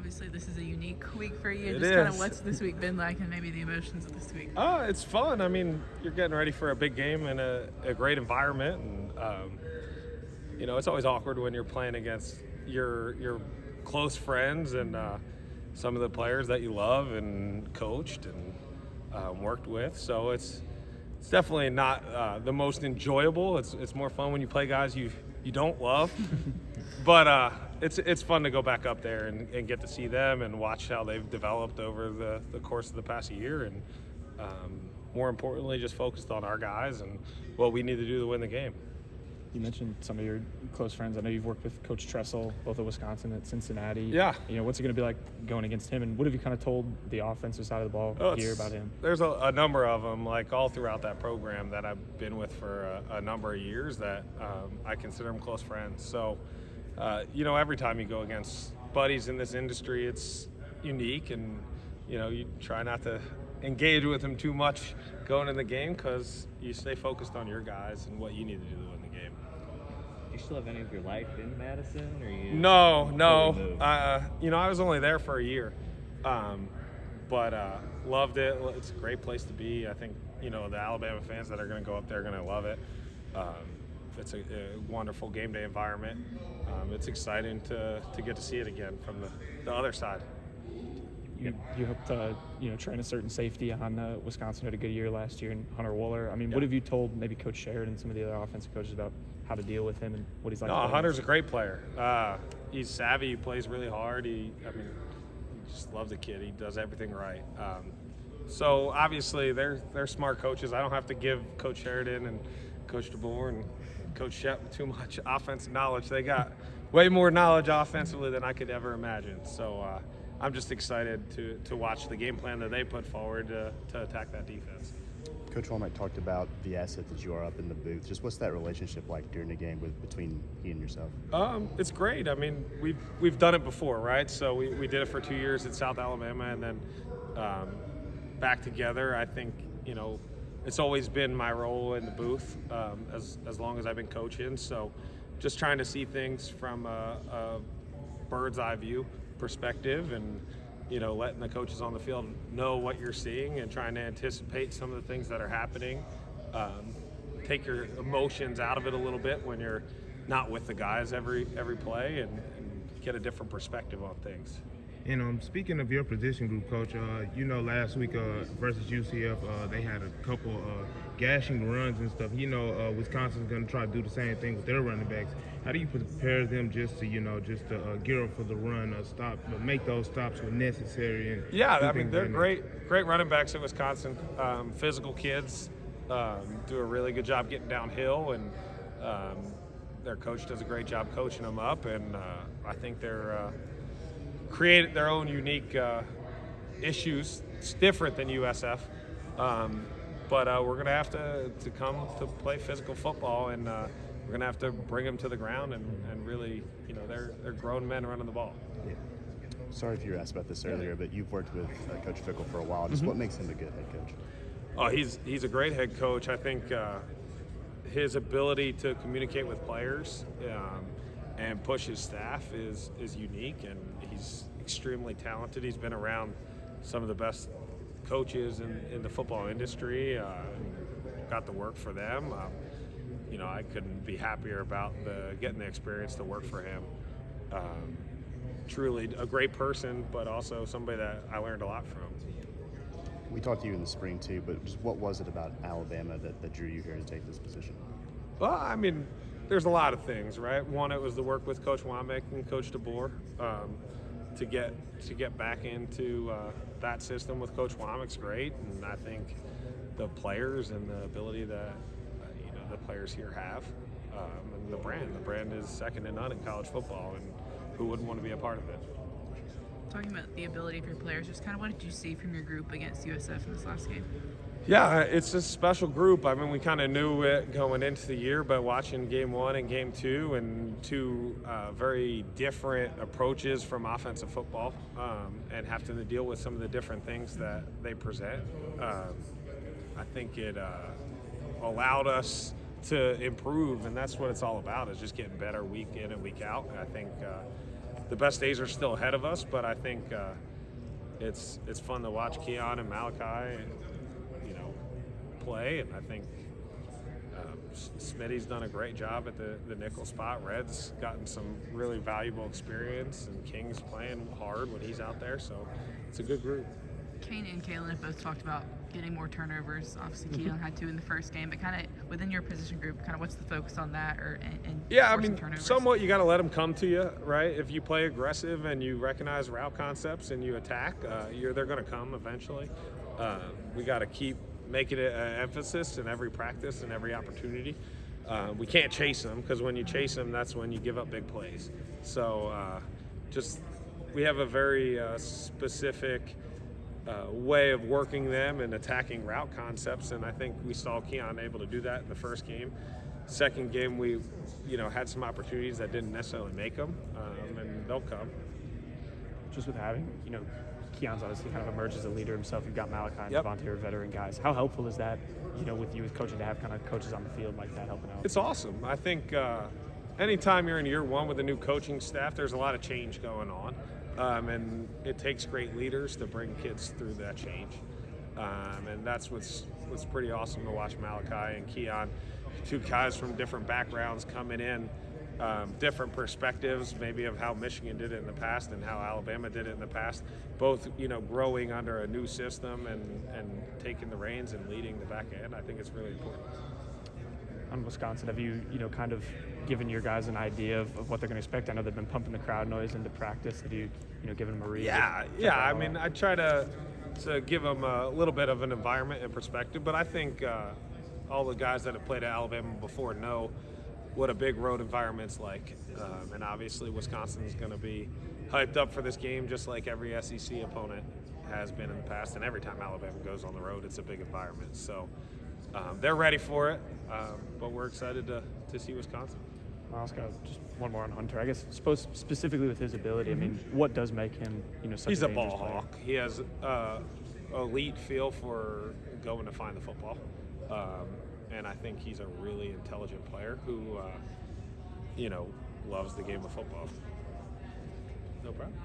Obviously, this is a unique week for you. It Just kind of is. what's this week been like and maybe the emotions of this week? It's fun. I mean, you're getting ready for a big game in a great environment, and it's always awkward when you're playing against your close friends and some of the players that you love and coached and worked with. So it's definitely not the most enjoyable. It's more fun when you play guys you don't love, but it's fun to go back up there and get to see them and watch how they've developed over the course of the past year, and more importantly, just focused on our guys and what we need to do to win the game. You mentioned some of your close friends. I know you've worked with Coach Tressel, both at Wisconsin and at Cincinnati. Yeah. What's it going to be like going against him, and what have you kind of told the offensive side of the ball here about him? There's a number of them, like all throughout that program that I've been with for a number of years that I consider them close friends. So, every time you go against buddies in this industry, it's unique, and, you try not to engage with them too much going in the game because you stay focused on your guys and what you need to do to win the game. Do you still have any of your life in Madison? Or you No. totally moved? I was only there for a year, but loved it. It's a great place to be. I think, the Alabama fans that are going to go up there are going to love it. It's a wonderful game day environment. It's exciting to get to see it again from the other side. You hope to train a certain safety on Wisconsin had a good year last year, and Hunter Wooler. I mean, What have you told maybe Coach Sheridan and some of the other offensive coaches about how to deal with him and what he's like? No, Hunter's a great player. He's savvy. He plays really hard. You just love the kid. He does everything right. So obviously they're smart coaches. I don't have to give Coach Sheridan and Coach DeBoer and Coach Sept too much offensive knowledge. They got way more knowledge offensively than I could ever imagine. So I'm just excited to watch the game plan that they put forward to attack that defense. Coach Womack talked about the asset that you are up in the booth. Just what's that relationship like during the game between he and yourself? It's great. I mean, we've done it before, right? So we did it for 2 years at South Alabama, and then back together. I think it's always been my role in the booth as long as I've been coaching. So just trying to see things from a bird's eye view perspective, and letting the coaches on the field know what you're seeing and trying to anticipate some of the things that are happening. Take your emotions out of it a little bit when you're not with the guys every play, and get a different perspective on things. And speaking of your position group, Coach, last week versus UCF, they had a couple gashing runs and stuff. Wisconsin's going to try to do the same thing with their running backs. How do you prepare them just to gear up for the run, make those stops when necessary? And they're great running backs at Wisconsin. Physical kids, do a really good job getting downhill, and their coach does a great job coaching them up. And I think they're created their own unique issues. It's different than USF, but we're going to have to come to play physical football, and we're going to have to bring them to the ground and really, they're grown men running the ball. Yeah. Sorry if you were asked about this earlier, but you've worked with Coach Fickle for a while. Just what makes him a good head coach? Oh, he's a great head coach. I think his ability to communicate with players and push his staff is unique, and he's extremely talented. He's been around some of the best coaches in the football industry, got to work for them. I couldn't be happier about getting the experience to work for him. Truly a great person, but also somebody that I learned a lot from. We talked to you in the spring too, but just what was it about Alabama that drew you here to take this position? Well, I mean, there's a lot of things, right? One, it was the work with Coach Womack and Coach DeBoer to get back into that system with Coach Womack's great, and I think the players and the ability that the players here have, and the brand is second to none in college football, and who wouldn't want to be a part of it? Talking about the ability of your players, just kind of what did you see from your group against USF in this last game? Yeah, it's a special group. I mean, we kind of knew it going into the year, but watching game one and game two, and two very different approaches from offensive football, and having to deal with some of the different things that they present, I think it allowed us to improve, and that's what it's all about, is just getting better week in and week out. And I think the best days are still ahead of us, but I think it's fun to watch Keon and Malachi, play, and I think Smitty's done a great job at the nickel spot. Red's gotten some really valuable experience, and King's playing hard when he's out there, so it's a good group. Kane and Kalen have both talked about getting more turnovers. Obviously, Keelan had 2 in the first game, but kind of within your position group, kind of what's the focus on that, and yeah, I forcing mean, turnovers? somewhat you got to let them come to you, right? If you play aggressive and you recognize route concepts and you attack, they're going to come eventually. We got to keep making it an emphasis in every practice and every opportunity. We can't chase them, because when you chase them, that's when you give up big plays. So we have a very specific way of working them and attacking route concepts, and I think we saw Keon able to do that in the first game. Second game, we had some opportunities that didn't necessarily make them, and they'll come. Just with having, Keon's obviously kind of emerged as a leader himself. You've got Malachi and Yep. Devontae are veteran guys. How helpful is that, with you as coaching, to have kind of coaches on the field like that helping out? It's awesome. I think anytime you're in year one with a new coaching staff, there's a lot of change going on. And it takes great leaders to bring kids through that change. And that's what's pretty awesome to watch Malachi and Keon, 2 guys from different backgrounds coming in, different perspectives maybe of how Michigan did it in the past and how Alabama did it in the past, both growing under a new system and taking the reins and leading the back end. I think it's really important. On Wisconsin, have you, kind of given your guys an idea of what they're going to expect? I know they've been pumping the crowd noise into practice. Have you, given them a read? Yeah. I mean, I try to give them a little bit of an environment and perspective, but I think all the guys that have played at Alabama before know what a big road environment's like. And obviously Wisconsin's going to be hyped up for this game, just like every SEC opponent has been in the past. And every time Alabama goes on the road, it's a big environment. So they're ready for it, but we're excited to see Wisconsin. Oscar, just one more on Hunter. I guess specifically with his ability, I mean, what does make him, such He's a a dangerous ball player? hawk. He has elite feel for going to find the football. And I think he's a really intelligent player who, loves the game of football. No problem.